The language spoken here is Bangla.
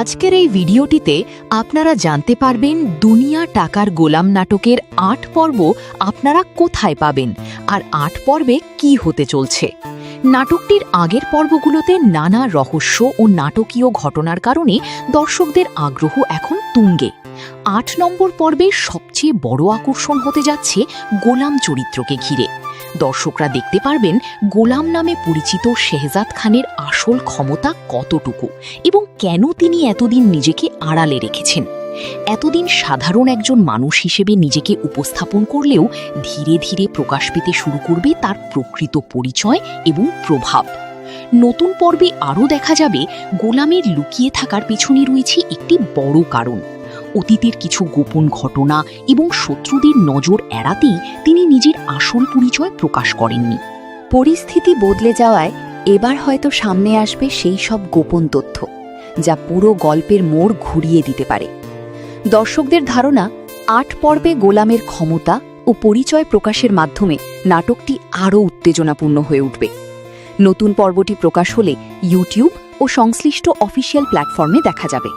আজকের এই ভিডিওটিতে আপনারা জানতে পারবেন দুনিয়া টাকার গোলাম নাটকের ৮ পর্ব আপনারা কোথায় পাবেন আর ৮ পর্বে কি হতে চলছে। নাটকটির আগের পর্বগুলোতে নানা রহস্য ও নাটকীয় ঘটনার কারণে দর্শকদের আগ্রহ এখন তুঙ্গে। ৮ নম্বর পর্বে সবচেয়ে বড় আকর্ষণ হতে যাচ্ছে গোলাম চরিত্রকে ঘিরে। দর্শকরা দেখতে পারবেন গোলাম নামে পরিচিত শেহজাদ খানের আসল ক্ষমতা কতটুকু এবং কেন তিনি এতদিন নিজেকে আড়ালে রেখেছেন। এতদিন সাধারণ একজন মানুষ হিসেবে নিজেকে উপস্থাপন করলেও ধীরে ধীরে প্রকাশ পেতে শুরু করবে তার প্রকৃত পরিচয় এবং প্রভাব। নতুন পর্বে আরও দেখা যাবে গোলামের লুকিয়ে থাকার পেছনে রয়েছে একটি বড় কারণ। অতীতের কিছু গোপন ঘটনা এবং শত্রুদের নজর এড়াতেই তিনি নিজের আসল পরিচয় প্রকাশ করেননি। পরিস্থিতি বদলে যাওয়ায় এবার হয়তো সামনে আসবে সেই সব গোপন তথ্য যা পুরো গল্পের মোড় ঘুরিয়ে দিতে পারে। দর্শকদের ধারণা ৮ পর্বে গোলামের ক্ষমতা ও পরিচয় প্রকাশের মাধ্যমে নাটকটি আরও উত্তেজনাপূর্ণ হয়ে উঠবে। নতুন পর্বটি প্রকাশ হলে ইউটিউব ও সংশ্লিষ্ট অফিসিয়াল প্ল্যাটফর্মে দেখা যাবে।